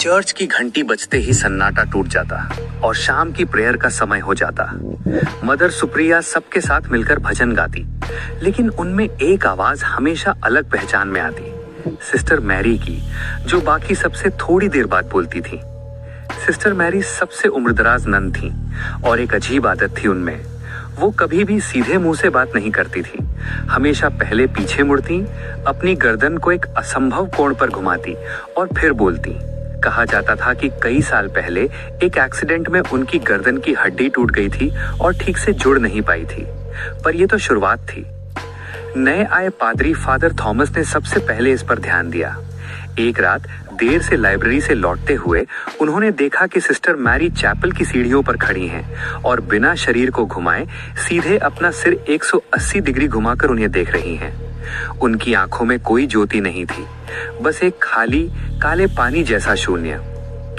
Church की घंटी बजते ही सन्नाटा टूट जाता और शाम की प्रेयर का समय हो जाता। मदर सुप्रिया सबके साथ मिलकर भजन गाती, लेकिन उनमें एक आवाज हमेशा अलग पहचान में आती, सिस्टर मैरी की, जो बाकी सबसे थोड़ी देर बाद बोलती थी। सिस्टर मैरी सबसे उम्रदराज नन थी और एक अजीब आदत थी उनमें। वो कभी भी सीधे मुंह से बात नहीं करती थी, हमेशा पहले पीछे मुड़ती, अपनी गर्दन को एक असंभव कोण पर घुमाती और फिर बोलती। कहा जाता था कि कई साल पहले एक एक्सीडेंट में उनकी गर्दन की हड्डी टूट गई थी और ठीक से जुड़ नहीं पाई थी, पर यह तो शुरुआत थी। नए आए पादरी फादर थॉमस ने सबसे पहले इस पर ध्यान दिया। एक रात देर से लाइब्रेरी से लौटते हुए उन्होंने देखा कि सिस्टर मैरी चैपल की सीढ़ियों पर खड़ी हैं और बिना शरीर को घुमाए सीधे अपना सिर 180 डिग्री घुमाकर उन्हें देख रही हैं। उनकी आंखों में कोई ज्योति नहीं थी, बस एक खाली काले पानी जैसा शून्य।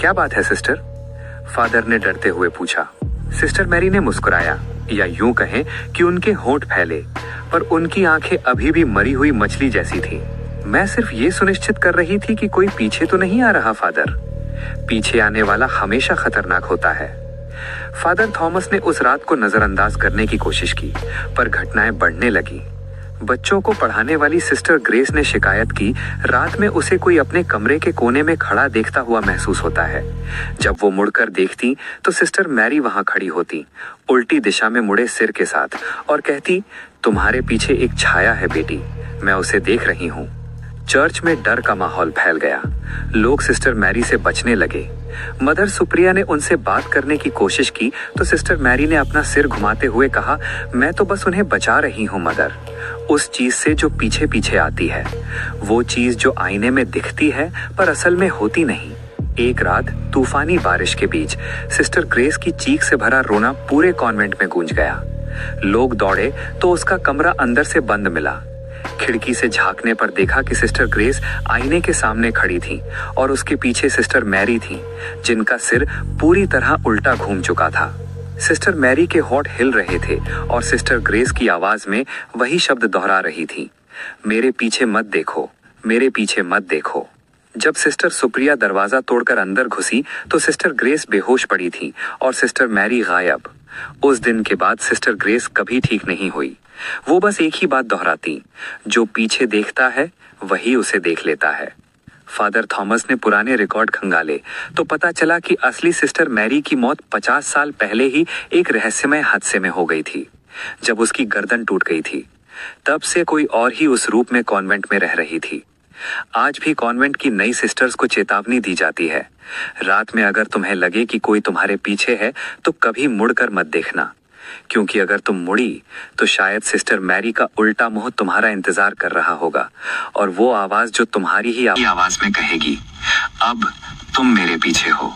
क्या बात है सिस्टर? फादर ने डरते हुए पूछा। सिस्टर मैरी ने मुस्कुराया, या यूं कहें कि उनके होंठ फैले, पर उनकी आंखें अभी भी मरी हुई मछली जैसी थी। मैं सिर्फ ये सुनिश्चित कर रही थी कि कोई पीछे तो नहीं आ रहा फादर। पीछे आने वाला हमेशा खतरनाक होता है। फादर थॉमस ने उस रात को नजरअंदाज करने की कोशिश की, पर घटनाएं बढ़ने लगी। बच्चों को पढ़ाने वाली सिस्टर ग्रेस ने शिकायत की, रात में उसे कोई अपने कमरे के कोने में खड़ा देखता हुआ महसूस होता है। जब वो मुड़कर देखती तो सिस्टर मैरी वहां खड़ी होती, उल्टी दिशा में मुड़े सिर के साथ, और कहती, तुम्हारे पीछे एक छाया है बेटी, मैं उसे देख रही हूँ। चर्च में डर का माहौल फैल गया। लोग सिस्टर मैरी से बचने लगे। मदर सुप्रिया ने उनसे बात करने की कोशिश की तो सिस्टर मैरी ने अपना सिर घुमाते हुए कहा, मैं तो बस उन्हें बचा रही हूँ मदर, उस चीज से जो पीछे पीछे आती है, वो चीज जो आईने में दिखती है पर असल में होती नहीं। एक रात तूफानी बारिश के बीच सिस्टर ग्रेस की चीख से भरा रोना पूरे कॉन्वेंट में गूंज गया। लोग दौड़े तो उसका कमरा अंदर से बंद मिला। खिड़की से झांकने पर देखा कि सिस्टर ग्रेस आईने के सामने खड़ी थी और उसके पीछे सिस्टर मैरी थी, जिनका सिर पूरी तरह उल्टा घूम चुका था। सिस्टर मैरी के होंठ हिल रहे थे और सिस्टर ग्रेस की आवाज में वही शब्द दोहरा रही थी, मेरे पीछे मत देखो, मेरे पीछे मत देखो। जब सिस्टर सुप्रिया दरवाजा तोड़कर अंदर घुसी तो सिस्टर ग्रेस बेहोश पड़ी थी और सिस्टर मैरी गायब। उस दिन के बाद सिस्टर ग्रेस कभी ठीक नहीं हुई। वो बस एक ही बात दोहराती, जो पीछे देखता है वही उसे देख लेता है। फादर थॉमस ने पुराने रिकॉर्ड खंगाले तो पता चला कि असली सिस्टर मैरी की मौत 50 साल पहले ही एक रहस्यमय हादसे में हो गई थी, जब उसकी गर्दन टूट गई थी। तब से कोई और ही उस रूप में कॉन्वेंट में रह रही थी। आज भी कॉन्वेंट की नई सिस्टर्स को चेतावनी दी जाती है, रात में अगर तुम्हें लगे कि कोई तुम्हारे पीछे है तो कभी मुड़कर मत देखना, क्योंकि अगर तुम मुड़ी तो शायद सिस्टर मैरी का उल्टा मुंह तुम्हारा इंतजार कर रहा होगा, और वो आवाज जो तुम्हारी ही आवाज में कहेगी, अब तुम मेरे पीछे हो।